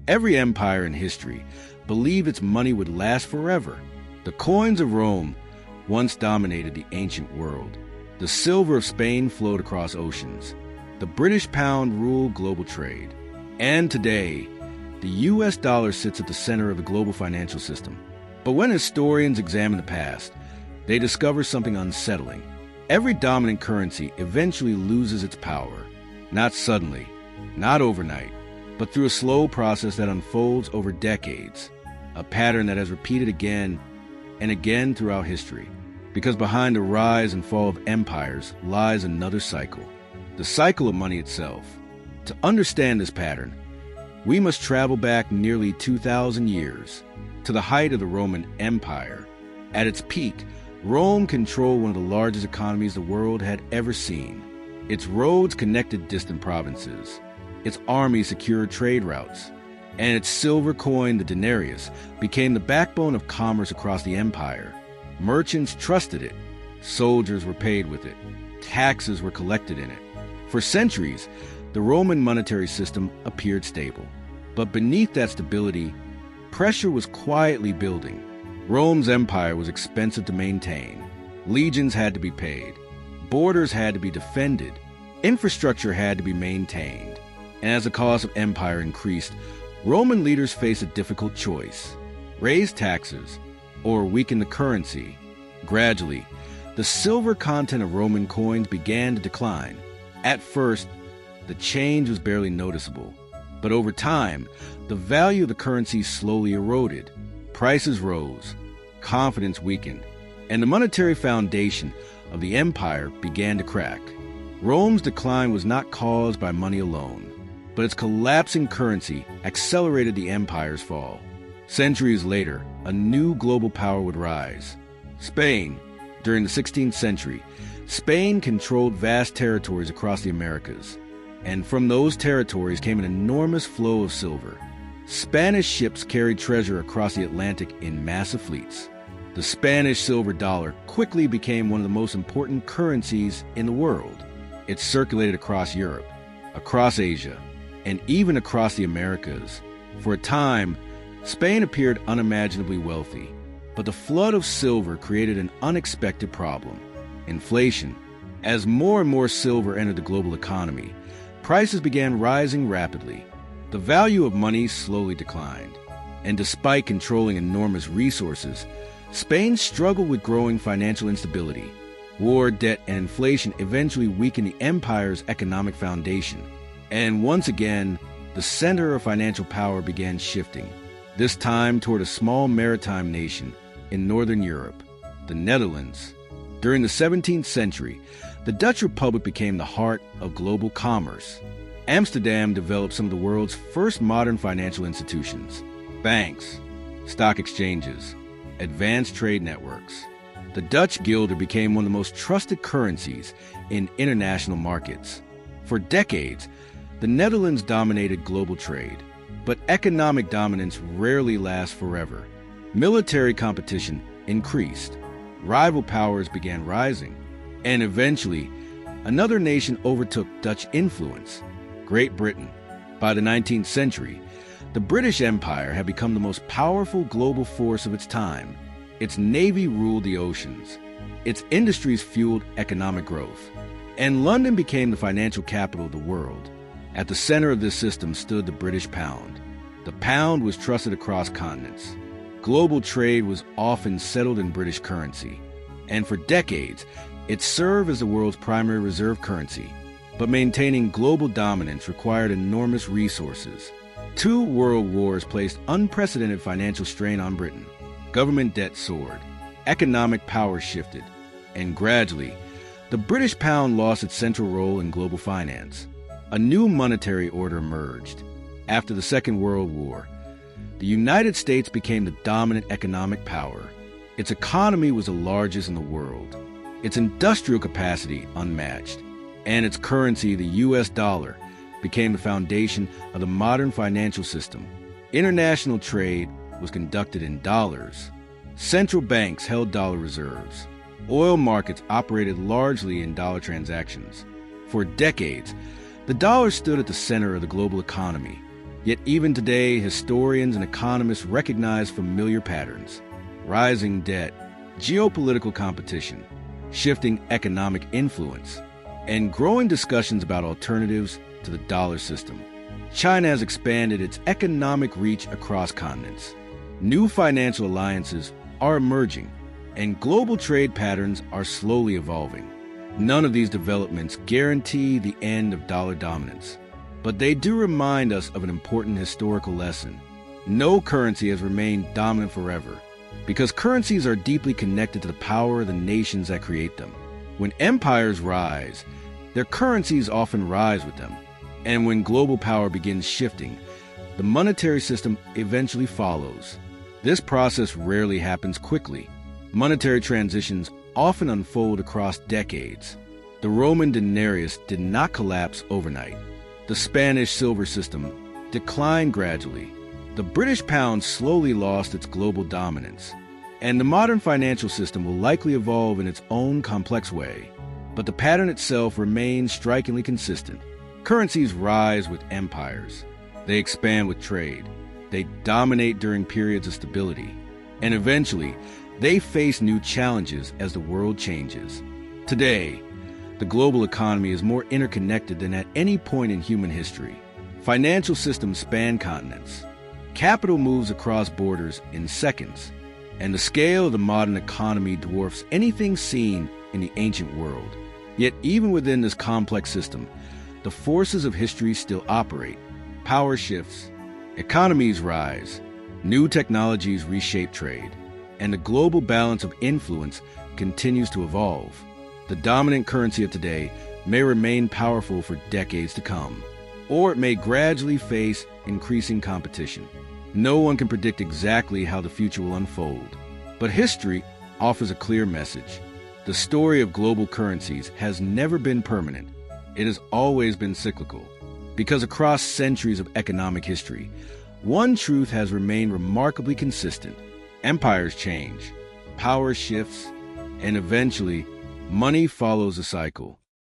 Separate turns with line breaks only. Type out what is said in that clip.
Every empire in history believed its money would last forever. The coins of Rome once dominated the ancient world. The silver of Spain flowed across oceans. The British pound ruled global trade. And today, the U.S. dollar sits at the center of the global financial system. But when historians examine the past, they discover something unsettling. Every dominant currency eventually loses its power. Not suddenly, not overnight, but through a slow process that unfolds over decades. A pattern that has repeated again and again throughout history. Because behind the rise and fall of empires lies another cycle. The cycle of money itself. To understand this pattern, we must travel back nearly 2,000 years to the height of the Roman Empire. At its peak, Rome controlled one of the largest economies the world had ever seen. Its roads connected distant provinces. Its army secured trade routes. And its silver coin, the denarius, became the backbone of commerce across the empire. Merchants trusted it. Soldiers were paid with it. Taxes were collected in it. For centuries, the Roman monetary system appeared stable. But beneath that stability, pressure was quietly building. Rome's empire was expensive to maintain. Legions had to be paid. Borders had to be defended. Infrastructure had to be maintained. And as the cost of empire increased, Roman leaders faced a difficult choice: raise taxes or weaken the currency. Gradually, the silver content of Roman coins began to decline. At first, the change was barely noticeable. But over time, the value of the currency slowly eroded. Prices rose, confidence weakened, and the monetary foundation of the empire began to crack. Rome's decline was not caused by money alone, but its collapsing currency accelerated the empire's fall. Centuries later, a new global power would rise. Spain. During the 16th century, Spain controlled vast territories across the Americas, and from those territories came an enormous flow of silver. Spanish ships carried treasure across the Atlantic in massive fleets. The Spanish silver dollar quickly became one of the most important currencies in the world. It circulated across Europe, across Asia, and even across the Americas. For a time, Spain appeared unimaginably wealthy, but the flood of silver created an unexpected problem: inflation. As more and more silver entered the global economy, prices began rising rapidly. The value of money slowly declined, and despite controlling enormous resources, Spain struggled with growing financial instability. War, debt, and inflation eventually weakened the empire's economic foundation. And once again, the center of financial power began shifting, this time toward a small maritime nation in northern Europe, the Netherlands. During the 17th century, the Dutch Republic became the heart of global commerce. Amsterdam developed some of the world's first modern financial institutions: banks, stock exchanges, advanced trade networks. The Dutch guilder became one of the most trusted currencies in international markets. For decades, the Netherlands dominated global trade, but economic dominance rarely lasts forever. Military competition increased, rival powers began rising, and eventually, another nation overtook Dutch influence: Great Britain. By the 19th century, the British Empire had become the most powerful global force of its time. Its navy ruled the oceans. Its industries fueled economic growth. And London became the financial capital of the world. At the center of this system stood the British pound. The pound was trusted across continents. Global trade was often settled in British currency. And for decades, it served as the world's primary reserve currency. But maintaining global dominance required enormous resources. 2 world wars placed unprecedented financial strain on Britain. Government debt soared, economic power shifted, and gradually, the British pound lost its central role in global finance. A new monetary order emerged. After the Second World War, the United States became the dominant economic power. Its economy was the largest in the world, its industrial capacity unmatched, and its currency, the U.S. dollar, became the foundation of the modern financial system. International trade was conducted in dollars. Central banks held dollar reserves. Oil markets operated largely in dollar transactions. For decades, the dollar stood at the center of the global economy. Yet even today, historians and economists recognize familiar patterns: rising debt, geopolitical competition, shifting economic influence, and growing discussions about alternatives to the dollar system. China has expanded its economic reach across continents. New financial alliances are emerging, and global trade patterns are slowly evolving. None of these developments guarantee the end of dollar dominance, but they do remind us of an important historical lesson. No currency has remained dominant forever, because currencies are deeply connected to the power of the nations that create them. When empires rise, their currencies often rise with them. And when global power begins shifting, the monetary system eventually follows. This process rarely happens quickly. Monetary transitions often unfold across decades. The Roman denarius did not collapse overnight. The Spanish silver system declined gradually. The British pound slowly lost its global dominance. And the modern financial system will likely evolve in its own complex way. But the pattern itself remains strikingly consistent. Currencies rise with empires. They expand with trade. They dominate during periods of stability. And eventually, they face new challenges as the world changes. Today, the global economy is more interconnected than at any point in human history. Financial systems span continents. Capital moves across borders in seconds. And the scale of the modern economy dwarfs anything seen in the ancient world. Yet even within this complex system, the forces of history still operate. Power shifts, economies rise, new technologies reshape trade, and the global balance of influence continues to evolve. The dominant currency of today may remain powerful for decades to come, or it may gradually face increasing competition. No one can predict exactly how the future will unfold, but history offers a clear message. The story of global currencies has never been permanent. It has always been cyclical, because across centuries of economic history, one truth has remained remarkably consistent. Empires change, power shifts, and eventually, money follows a cycle.